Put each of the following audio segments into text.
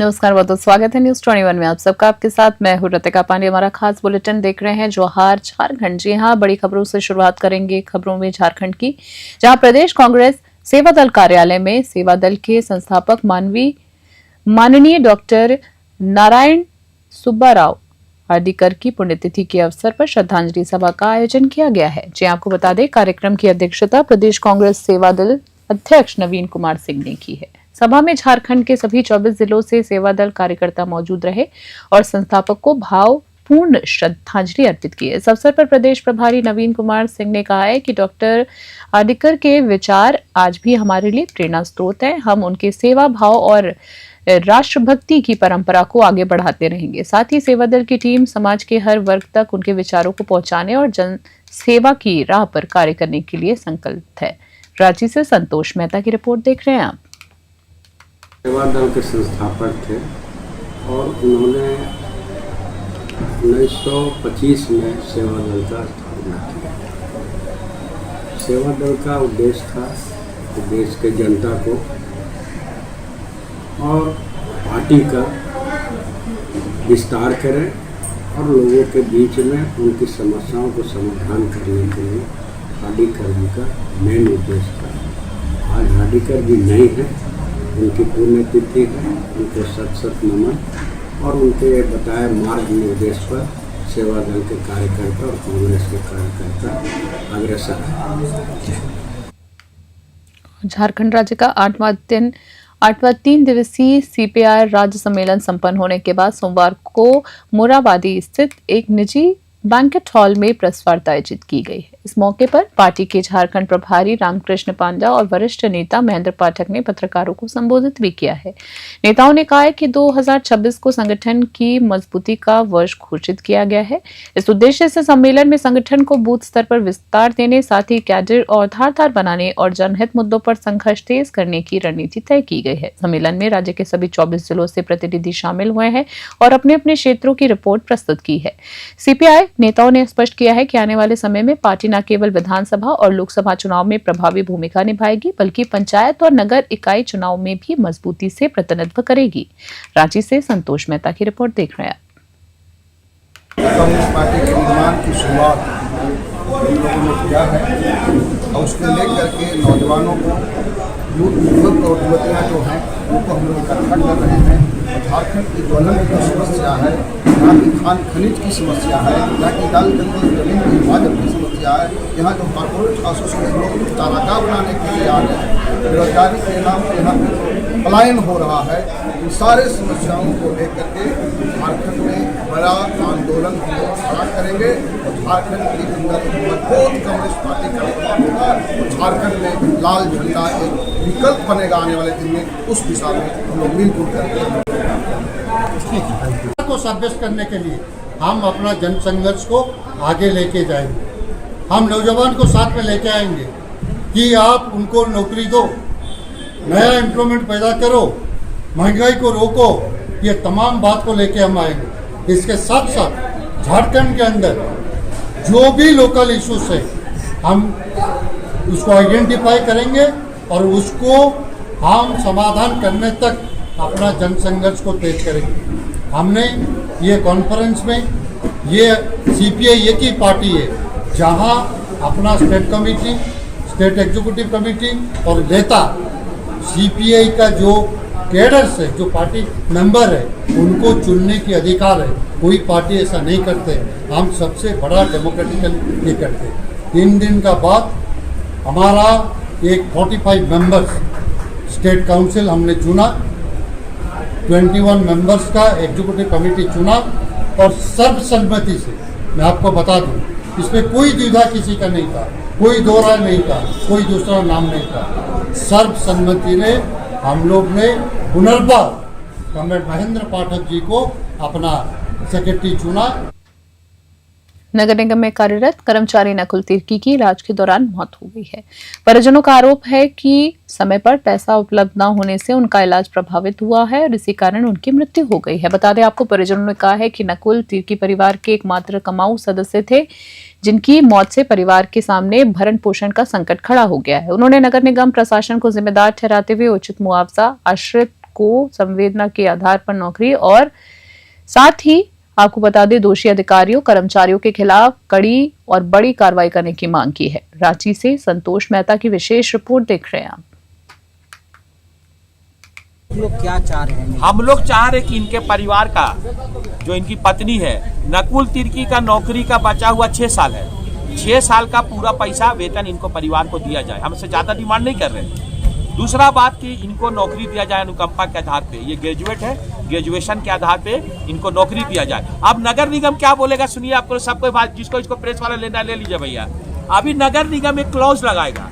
नमस्कार, बहुत बहुत स्वागत है न्यूज 21 में। आप सबका आपके साथ मैं हूं रतिका पांडे। हमारा खास बुलेटिन देख रहे हैं जोहार झारखंड। जी हां, बड़ी खबरों से शुरुआत करेंगे। खबरों में झारखंड की, जहां प्रदेश कांग्रेस सेवा दल कार्यालय में सेवा दल के संस्थापक माननीय डॉक्टर नारायण सुब्बाराव हार्दिकर की पुण्यतिथि के अवसर पर श्रद्धांजलि सभा का आयोजन किया गया है। जी आपको बता दें, कार्यक्रम की अध्यक्षता प्रदेश कांग्रेस सेवा दल अध्यक्ष नवीन कुमार सिंह ने की है। सभा में झारखंड के सभी 24 जिलों से सेवा दल कार्यकर्ता मौजूद रहे और संस्थापक को भावपूर्ण श्रद्धांजलि अर्पित की। इस अवसर पर प्रदेश प्रभारी नवीन कुमार सिंह ने कहा है कि डॉक्टर हार्दिकर के विचार आज भी हमारे लिए प्रेरणा स्रोत है। हम उनके सेवा भाव और राष्ट्रभक्ति की परंपरा को आगे बढ़ाते रहेंगे। साथ ही सेवा दल की टीम समाज के हर वर्ग तक उनके विचारों को पहुंचाने और जन सेवा की राह पर कार्य करने के लिए संकल्पित है। रांची से संतोष मेहता की रिपोर्ट देख रहे हैं आप। सेवा दल के संस्थापक थे और उन्होंने 1925 में सेवा दल का स्थापना किया। सेवा दल का उद्देश्य था कि देश के जनता को और पार्टी का विस्तार करें और लोगों के बीच में उनकी समस्याओं को समाधान करने के लिए हार्दिकर जी का मेन उद्देश्य था। आज हार्दिकर जी नहीं है, उनकी पुण्यतिथि है, उनको शत नमन और उनके बताए मार्ग निर्देश पर सेवा दल के कार्यकर्ता और कांग्रेस के कार्यकर्ता अग्रसर है। झारखंड राज्य का आठवां 3 दिवसीय सीपीआई राज्य सम्मेलन संपन्न होने के बाद सोमवार को मोराबादी स्थित एक निजी बैंकेट हॉल में प्रेस वार्ता आयोजित की गई है। इस मौके पर पार्टी के झारखंड प्रभारी रामकृष्ण पांडा और वरिष्ठ नेता महेंद्र पाठक ने पत्रकारों को संबोधित भी किया है। नेताओं ने कहा है कि 2026 को संगठन की मजबूती का वर्ष घोषित किया गया है। इस उद्देश्य से सम्मेलन में संगठन को बूथ स्तर पर विस्तार देने, साथ ही कैडर और धारदार बनाने और जनहित मुद्दों पर संघर्ष तेज करने की रणनीति तय की गई है। सम्मेलन में राज्य के सभी 24 जिलों से प्रतिनिधि शामिल हुए हैं और अपने अपने क्षेत्रों की रिपोर्ट प्रस्तुत की है। सीपीआई नेताओं ने स्पष्ट किया है कि आने वाले समय में पार्टी न केवल विधानसभा और लोकसभा चुनाव में प्रभावी भूमिका निभाएगी, बल्कि पंचायत और नगर इकाई चुनाव में भी मजबूती से प्रतिनिधित्व करेगी। रांची से संतोष मेहता की रिपोर्ट देख रहे हैं। कांग्रेस पार्टी के निर्माण की शुरुआत हम लोगों ने किया है और उसको लेकर के नौजवानों को युवक और युवतियाँ जो हैं उनको हम लोग इकट्ठा कर रहे हैं। झारखंड की ज्वलन की समस्या है, यहाँ की खान खनिज की समस्या है, यहाँ की दाल जंगल जमीन की हिफाजत की समस्या है, यहाँ जो कॉर्पोरेट एसोसिएशन लोग चारागाह बनाने के लिए आ रहे हैं, बेरोजगारी के नाम पर यहाँ पे पलायन हो रहा है। इन सारे समस्याओं को लेकर के झारखंड में बड़ा आंदोलन हम लोग खड़ा करेंगे और झारखंड के अंदर मजबूत कांग्रेस पार्टी का निर्माण होगा और झारखंड में लाल झंडा एक विकल्प बनेगा आने वाले दिन में। उस दिशा में हम लोग मिलजुल करके को साब्यस्त करने के लिए हम अपना जन संघर्ष को आगे लेके जाएंगे। हम नौजवान को साथ में लेके आएंगे कि आप उनको नौकरी दो, नया एम्प्लॉयमेंट पैदा करो, महंगाई को रोको। ये तमाम बात को लेके हम आएंगे। इसके साथ साथ झारखंड के अंदर जो भी लोकल इश्यूज है हम उसको आइडेंटिफाई करेंगे और उसको हम समाधान करने तक अपना जन संघर्ष को तेज करेंगे। हमने ये कॉन्फ्रेंस में, ये सीपीआई एक ही पार्टी है जहां अपना state committee, state executive committee और नेता सीपीआई का जो कैडर्स है, जो पार्टी मेंबर है, उनको चुनने की अधिकार है। कोई पार्टी ऐसा नहीं करते। हम सबसे बड़ा डेमोक्रेटिकल ये करते। 3 दिन का बाद हमारा एक 45 मेंबर्स स्टेट काउंसिल हमने चुना, 21 मेंबर्स का एग्जीक्यूटिव कमेटी चुना और सर्वसम्मति से, मैं आपको बता दूं, इसमें कोई द्विधा किसी का नहीं था, कोई दो राय नहीं था, कोई दूसरा नाम नहीं था। सर्वसम्मति ने हम लोग ने पुनर्बार कॉमरेड महेंद्र पाठक जी को अपना सेक्रेटरी चुना। नगर निगम में कार्यरत कर्मचारी नकुल तिर्की की इलाज के दौरान मौत हो गई है। परिजनों का आरोप है कि समय पर पैसा उपलब्ध न होने से उनका इलाज प्रभावित हुआ है और इसी कारण उनकी मृत्यु हो गई है। बता दें आपको, परिजनों ने कहा है कि नकुल तिर्की परिवार के एकमात्र कमाऊ सदस्य थे, जिनकी मौत से परिवार के सामने भरण पोषण का संकट खड़ा हो गया है। उन्होंने नगर निगम प्रशासन को जिम्मेदार ठहराते हुए उचित मुआवजा आश्रित को संवेदना के आधार पर नौकरी और साथ ही आपको बता दें दोषी अधिकारियों कर्मचारियों के खिलाफ कड़ी और बड़ी कार्रवाई करने की मांग की है। रांची से संतोष मेहता की विशेष रिपोर्ट देख रहे हैं आप। लोग क्या चाह रहे हैं? हम लोग चाह रहे कि इनके परिवार का जो इनकी पत्नी है नकुल तिर्की का नौकरी का बचा हुआ 6 साल है, 6 साल का पूरा पैसा वेतन इनको परिवार को दिया जाए। हमसे ज्यादा डिमांड नहीं कर रहे। दूसरा बात कि इनको नौकरी दिया जाए अनुकंपा के आधार पे, ये ग्रेजुएट है, ग्रेजुएशन के आधार पे इनको नौकरी दिया जाए। अब नगर निगम क्या बोलेगा सुनिए, आपको सबको बात, जिसको इसको प्रेस वाला लेना ले लीजिए भैया। अभी नगर निगम एक क्लॉज लगाएगा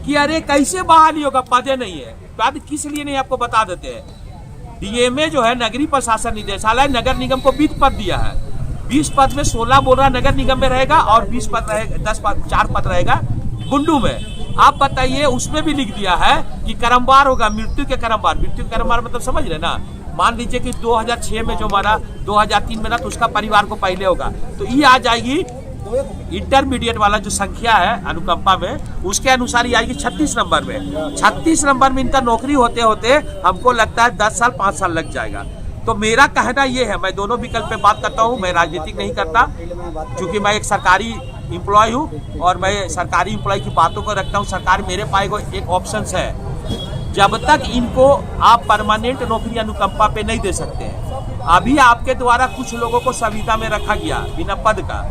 कि अरे कैसे बहाली होगा, पदे नहीं है, बाद किस लिए नहीं आपको बता देते हैं। डीएमए जो है नगरीय प्रशासन निदेशालय नगर निगम को 20 पद दिया है, 20 पद में 16 बोल रहा नगर निगम में रहेगा और 20 पद रहेगा, 10 पद 4 पद रहेगा बुंडू में। आप बताइए, उसमें भी लिख दिया है कि क्रमवार होगा, मृत्यु के क्रमवार। मृत्यु के क्रमवार मतलब समझ रहे ना, मान लीजिए कि 2006 में जो मरा, 2003 में ना, तो उसका परिवार को पहले होगा, तो ये आ जाएगी इंटरमीडिएट वाला जो संख्या है अनुकंपा में, उसके अनुसार ये आएगी 36 नंबर में। 36 नंबर में इनका नौकरी होते होते हमको लगता है 10 साल 5 साल लग जाएगा। तो मेरा कहना ये है, मैं दोनों विकल्प पे बात करता हूँ, मैं राजनीतिक नहीं करता, क्योंकि मैं एक सरकारी एम्प्लॉय हूँ और मैं सरकारी एम्प्लॉय की बातों को रखता हूँ। सरकार मेरे पास एक ऑप्शन है, जब तक इनको आप परमानेंट नौकरी अनुकंपा पे नहीं दे सकते हैं। अभी आपके द्वारा कुछ लोगों को संविदा में रखा गया बिना पद का,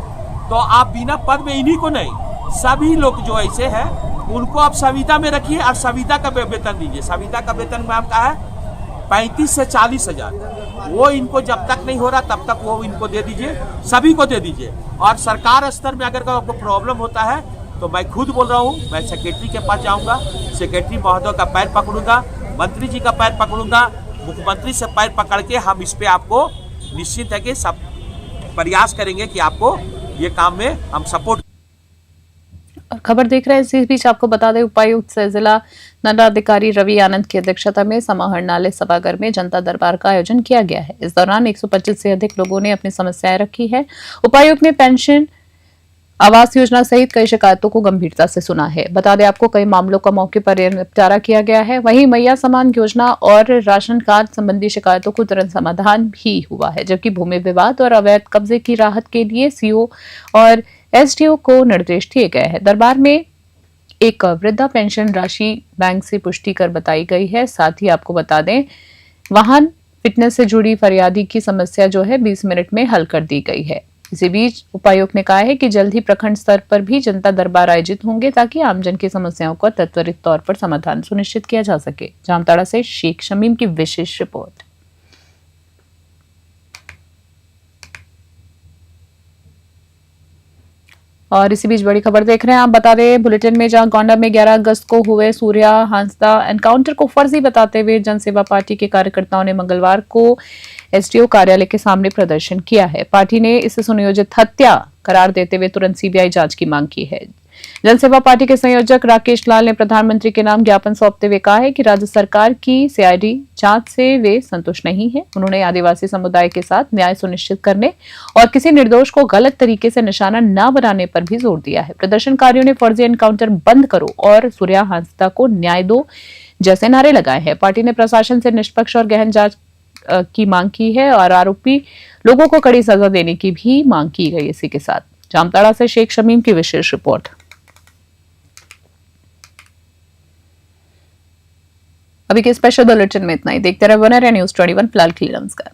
तो आप बिना पद में इन्हीं को नहीं, सभी लोग जो ऐसे हैं उनको आप संविदा में रखिए और संविदा का वेतन दीजिए। संविदा का वेतन मैम का है 35 से 40 हजार, वो इनको जब तक नहीं हो रहा तब तक वो इनको दे दीजिए, सभी को दे दीजिए। और सरकार स्तर में अगर आपको प्रॉब्लम होता है तो मैं खुद बोल रहा हूँ, मैं सेक्रेटरी के पास जाऊँगा, सेक्रेटरी महोदय का पैर पकड़ूंगा, मंत्री जी का पैर पकड़ूंगा, मुख्यमंत्री से पैर पकड़ के हम इस पे आपको निश्चित है कि सब प्रयास करेंगे कि आपको ये काम में हम सपोर्ट। और खबर देख रहे हैं, इसी बीच आपको बता दें उपायुक्त से जिला दंडाधिकारी रवि आनंद की अध्यक्षता में समाहरणालय सभागार में जनता दरबार का आयोजन किया गया है। इस दौरान 125 से अधिक लोगों ने अपनी समस्याएं रखी है। उपायुक्त ने पेंशन आवास योजना सहित कई शिकायतों को गंभीरता से सुना है। बता दें आपको कई मामलों का मौके पर निपटारा किया गया है। वहीं मैया समान योजना और राशन कार्ड संबंधी शिकायतों को तुरंत समाधान भी हुआ है, जबकि भूमि विवाद और अवैध कब्जे की राहत के लिए सीओ और एसडीओ को निर्देश दिए गए हैं। दरबार में एक वृद्धा पेंशन राशि बैंक से पुष्टि कर बताई गई है। साथ ही आपको बता दें वाहन फिटनेस से जुड़ी फरियादी की समस्या जो है 20 मिनट में हल कर दी गई है। इसी बीच उपायुक्त ने कहा है कि जल्द ही प्रखंड स्तर पर भी जनता दरबार आयोजित होंगे ताकि आमजन की समस्याओं का त्वरित तौर पर समाधान सुनिश्चित किया जा सके। जामताड़ा से शेख शमीम की विशेष रिपोर्ट। और इसी बीच बड़ी खबर देख रहे हैं, आप बता रहे बुलेटिन में, जहां गोंडा में 11 अगस्त को हुए सूर्या हांसदा एनकाउंटर को फर्जी बताते हुए जनसेवा पार्टी के कार्यकर्ताओं ने मंगलवार को एसडीओ कार्यालय के सामने प्रदर्शन किया है। पार्टी ने इसे सुनियोजित हत्या करार देते हुए तुरंत सीबीआई जांच की मांग की है। जनसेवा पार्टी के संयोजक राकेश लाल ने प्रधानमंत्री के नाम ज्ञापन सौंपते हुए कहा है कि राज्य सरकार की सीआईडी जांच से वे संतुष्ट नहीं है। उन्होंने आदिवासी समुदाय के साथ न्याय सुनिश्चित करने और किसी निर्दोष को गलत तरीके से निशाना न बनाने पर भी जोर दिया है। प्रदर्शनकारियों ने फर्जी एनकाउंटर बंद करो और सूर्या हांसदा को न्याय दो जैसे नारे लगाए हैं। पार्टी ने प्रशासन से निष्पक्ष और गहन जांच की मांग की है और आरोपी लोगों को कड़ी सजा देने की भी मांग की गई। इसी के साथ जामताड़ा से शेख शमीम की विशेष रिपोर्ट। अभी के स्पेशल बुलेटिन में इतना ही। देखते रहे न्यूज़ 21। फिलहाल के लिए नमस्कार।